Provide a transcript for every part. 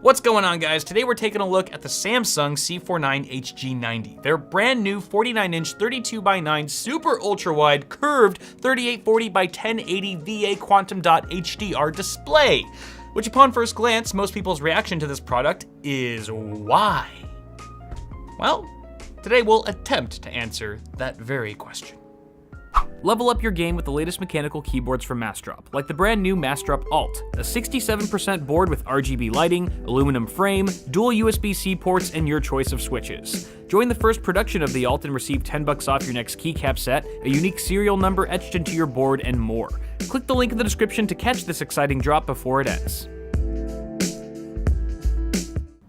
What's going on, guys? Today we're taking a look at the Samsung C49 HG90. Their brand new 49-inch 32:9 super ultra wide curved 3840 by 1080 VA quantum dot HDR display, which upon first glance, most people's reaction to this product is why? Well, today we'll attempt to answer that very question. Level up your game with the latest mechanical keyboards from Massdrop, like the brand new Massdrop Alt, a 67% board with RGB lighting, aluminum frame, dual USB-C ports, and your choice of switches. Join the first production of the Alt and receive $10 off your next keycap set, a unique serial number etched into your board, and more. Click the link in the description to catch this exciting drop before it ends.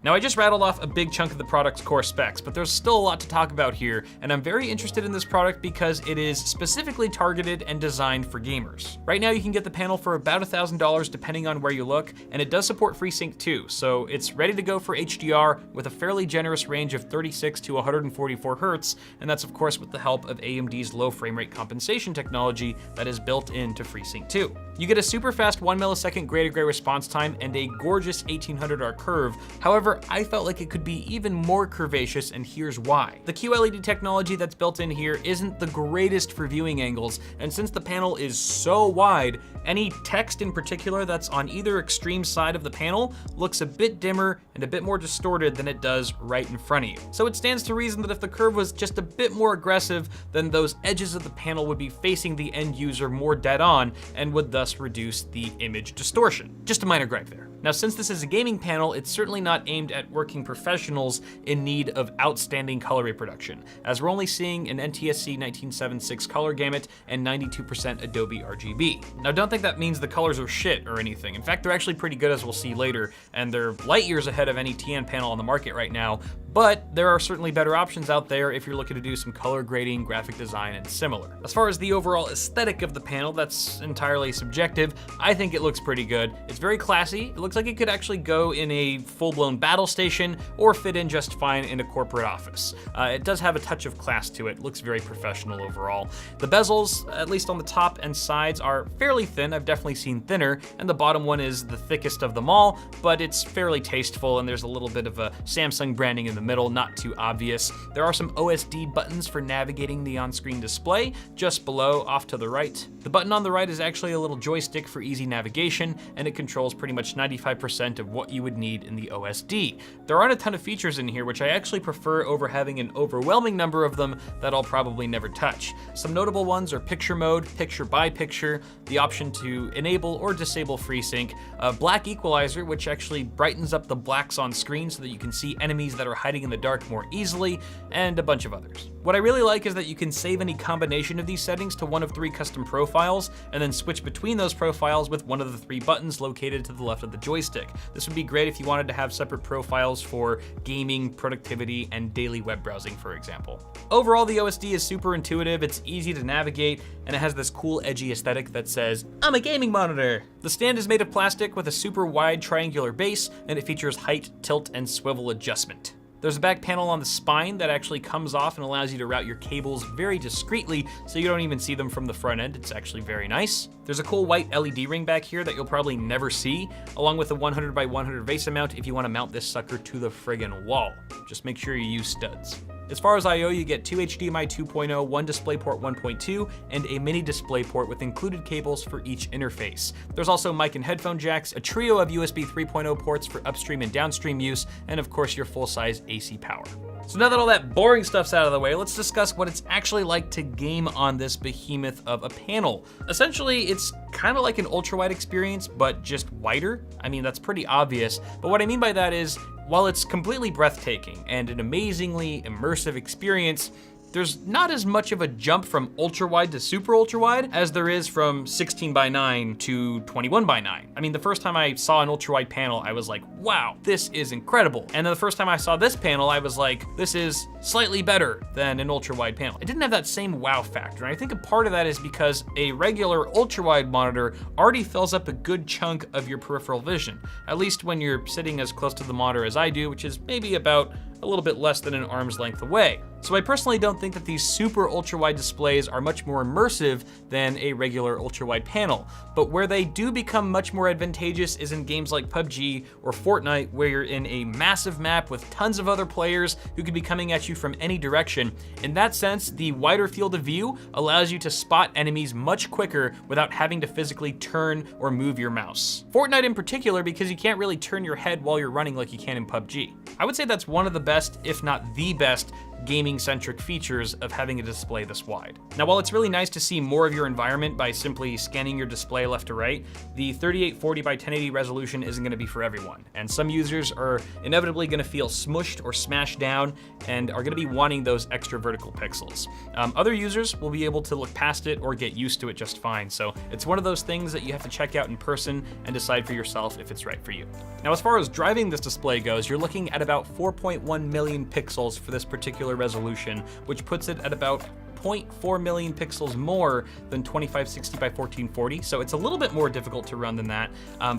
Now, I just rattled off a big chunk of the product's core specs, but there's still a lot to talk about here, and I'm very interested in this product because it is specifically targeted and designed for gamers. Right now, you can get the panel for about $1,000 depending on where you look, and it does support FreeSync too, so it's ready to go for HDR with a fairly generous range of 36 to 144 Hz, and that's of course with the help of AMD's low frame rate compensation technology that is built into FreeSync 2. You get a super fast 1 millisecond gray to gray response time and a gorgeous 1800R curve. However, I felt like it could be even more curvaceous, and here's why. The QLED technology that's built in here isn't the greatest for viewing angles, and since the panel is so wide, any text in particular that's on either extreme side of the panel looks a bit dimmer and a bit more distorted than it does right in front of you. So it stands to reason that if the curve was just a bit more aggressive, then those edges of the panel would be facing the end user more dead on and would thus reduce the image distortion. Just a minor gripe there. Now, since this is a gaming panel, it's certainly not aimed at working professionals in need of outstanding color reproduction, as we're only seeing an NTSC 1976 color gamut and 92% Adobe RGB. Now, don't think that means the colors are shit or anything. In fact, they're actually pretty good, as we'll see later, and they're light years ahead of any TN panel on the market right now, but there are certainly better options out there if you're looking to do some color grading, graphic design, and similar. As far as the overall aesthetic of the panel, that's entirely subjective. I think it looks pretty good. It's very classy. It looks like it could actually go in a full-blown battle station or fit in just fine in a corporate office. It does have a touch of class to it. It looks very professional overall. The bezels, at least on the top and sides, are fairly thin. I've definitely seen thinner, and the bottom one is the thickest of them all, but it's fairly tasteful, and there's a little bit of a Samsung branding in the middle, not too obvious. There are some OSD buttons for navigating the on-screen display, just below, off to the right. The button on the right is actually a little joystick for easy navigation, and it controls pretty much 95% of what you would need in the OSD. There aren't a ton of features in here, which I actually prefer over having an overwhelming number of them that I'll probably never touch. Some notable ones are picture mode, picture by picture, the option to enable or disable FreeSync, a black equalizer, which actually brightens up the blacks on screen so that you can see enemies that are hiding in the dark more easily, and a bunch of others. What I really like is that you can save any combination of these settings to one of 3 custom profiles, and then switch between those profiles with one of the 3 buttons located to the left of the joystick. This would be great if you wanted to have separate profiles for gaming, productivity, and daily web browsing, for example. Overall, the OSD is super intuitive, it's easy to navigate, and it has this cool edgy aesthetic that says, "I'm a gaming monitor." The stand is made of plastic with a super wide triangular base, and it features height, tilt, and swivel adjustment. There's a back panel on the spine that actually comes off and allows you to route your cables very discreetly so you don't even see them from the front end. It's actually very nice. There's a cool white LED ring back here that you'll probably never see, along with a 100 by 100 VESA mount if you want to mount this sucker to the friggin' wall. Just make sure you use studs. As far as I/O, you get 2 HDMI 2.0, 1 DisplayPort 1.2, and a mini DisplayPort with included cables for each interface. There's also mic and headphone jacks, a trio of USB 3.0 ports for upstream and downstream use, and of course your full-size AC power. So now that all that boring stuff's out of the way, let's discuss what it's actually like to game on this behemoth of a panel. Essentially, it's kind of like an ultra-wide experience, but just wider. I mean, that's pretty obvious, but what I mean by that is, while it's completely breathtaking and an amazingly immersive experience, there's not as much of a jump from ultra wide to super ultra wide as there is from 16:9 to 21:9. I mean, the first time I saw an ultra wide panel, I was like, wow, this is incredible. And then the first time I saw this panel, I was like, this is slightly better than an ultra wide panel. It didn't have that same wow factor. And I think a part of that is because a regular ultra wide monitor already fills up a good chunk of your peripheral vision, at least when you're sitting as close to the monitor as I do, which is maybe about a little bit less than an arm's length away. So I personally don't think that these super ultra-wide displays are much more immersive than a regular ultra-wide panel, but where they do become much more advantageous is in games like PUBG or Fortnite, where you're in a massive map with tons of other players who could be coming at you from any direction. In that sense, the wider field of view allows you to spot enemies much quicker without having to physically turn or move your mouse. Fortnite in particular, because you can't really turn your head while you're running like you can in PUBG. I would say that's one of the best, if not the best, gaming-centric features of having a display this wide. Now, while it's really nice to see more of your environment by simply scanning your display left to right, the 3840 by 1080 resolution isn't gonna be for everyone, and some users are inevitably gonna feel smushed or smashed down and are gonna be wanting those extra vertical pixels. Other users will be able to look past it or get used to it just fine, so it's one of those things that you have to check out in person and decide for yourself if it's right for you. Now, as far as driving this display goes, you're looking at about 4.1 million pixels for this particular resolution, which puts it at about 0.4 million pixels more than 2560 by 1440, so it's a little bit more difficult to run than that,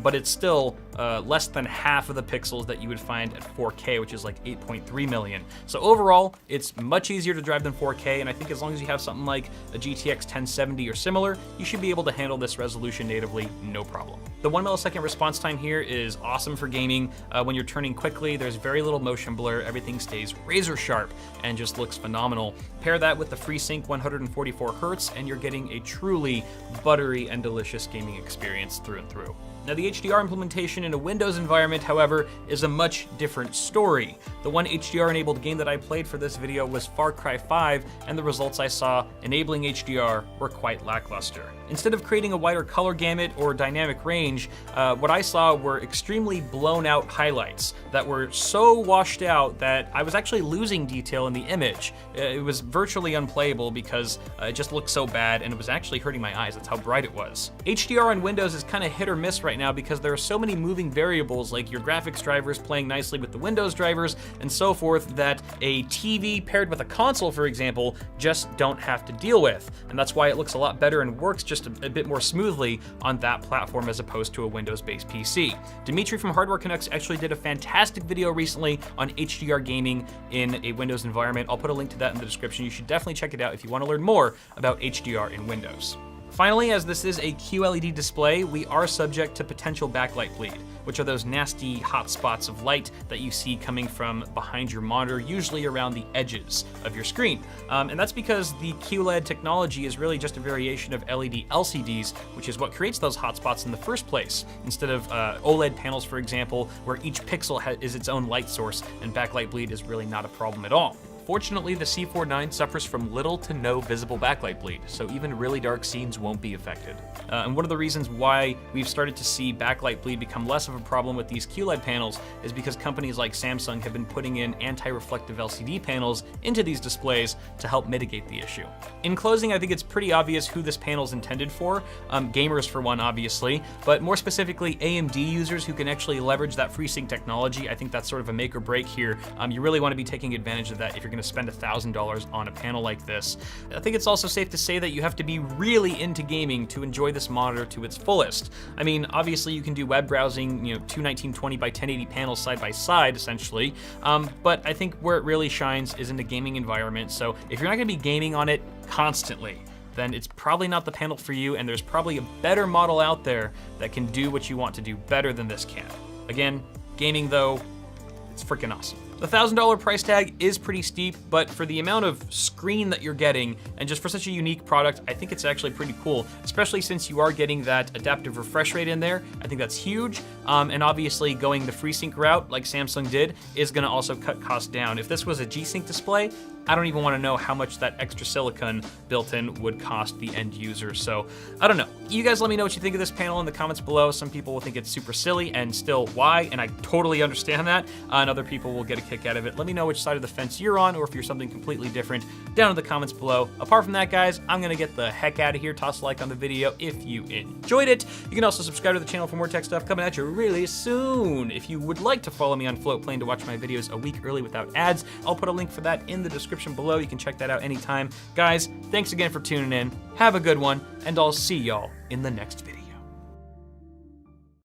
but it's still less than half of the pixels that you would find at 4K, which is like 8.3 million. So overall, it's much easier to drive than 4K, and I think as long as you have something like a GTX 1070 or similar, you should be able to handle this resolution natively, no problem. The 1 millisecond response time here is awesome for gaming. When you're turning quickly, there's very little motion blur, everything stays razor sharp and just looks phenomenal. Pair that with the FreeSync 144 Hz, and you're getting a truly buttery and delicious gaming experience through and through. Now, the HDR implementation in a Windows environment, however, is a much different story. The one HDR-enabled game that I played for this video was Far Cry 5, and the results I saw enabling HDR were quite lackluster. Instead of creating a wider color gamut or dynamic range, what I saw were extremely blown-out highlights that were so washed out that I was actually losing detail in the image. It was virtually unplayable because it just looked so bad, and it was actually hurting my eyes. That's how bright it was. HDR on Windows is kind of hit or miss right now because there are so many moving variables, like your graphics drivers playing nicely with the Windows drivers and so forth, that a TV paired with a console, for example, just don't have to deal with. And that's why it looks a lot better and works just a bit more smoothly on that platform as opposed to a Windows-based PC. Dimitri from Hardware Canucks actually did a fantastic video recently on HDR gaming in a Windows environment. I'll put a link to that in the description. You should definitely check it out if you want to learn more about HDR in Windows. Finally, as this is a QLED display, we are subject to potential backlight bleed, which are those nasty hot spots of light that you see coming from behind your monitor, usually around the edges of your screen. And that's because the QLED technology is really just a variation of LED LCDs, which is what creates those hot spots in the first place, instead of OLED panels, for example, where each pixel is its own light source, and backlight bleed is really not a problem at all. Fortunately, the C49 suffers from little to no visible backlight bleed, so even really dark scenes won't be affected. And one of the reasons why we've started to see backlight bleed become less of a problem with these QLED panels is because companies like Samsung have been putting in anti-reflective LCD panels into these displays to help mitigate the issue. In closing, I think it's pretty obvious who this panel is intended for. Gamers for one, obviously, but more specifically AMD users who can actually leverage that FreeSync technology. I think that's sort of a make or break here. You really want to be taking advantage of that if you're going to spend $1,000 on a panel like this. I think it's also safe to say that you have to be really into gaming to enjoy this monitor to its fullest. I mean, obviously you can do web browsing, two 1920 by 1080 panels side by side, essentially, but I think where it really shines is in the gaming environment. So if you're not going to be gaming on it constantly, then it's probably not the panel for you, and there's probably a better model out there that can do what you want to do better than this can. Again, gaming though, it's freaking awesome. The $1,000 price tag is pretty steep, but for the amount of screen that you're getting, and just for such a unique product, I think it's actually pretty cool, especially since you are getting that adaptive refresh rate in there. I think that's huge, and obviously going the FreeSync route, like Samsung did, is gonna also cut costs down. If this was a G-Sync display, I don't even wanna know how much that extra silicon built in would cost the end user, so I don't know. You guys let me know what you think of this panel in the comments below. Some people will think it's super silly, and still why, and I totally understand that, and other people will get a kick out of it. Let me know which side of the fence you're on, or if you're something completely different, down in the comments below. Apart from that, guys, I'm gonna get the heck out of here. Toss a like on the video if you enjoyed it. You can also subscribe to the channel for more tech stuff coming at you really soon. If you would like to follow me on Floatplane to watch my videos a week early without ads, I'll put a link for that in the description below. You can check that out anytime. Guys, thanks again for tuning in. Have a good one, and I'll see y'all in the next video.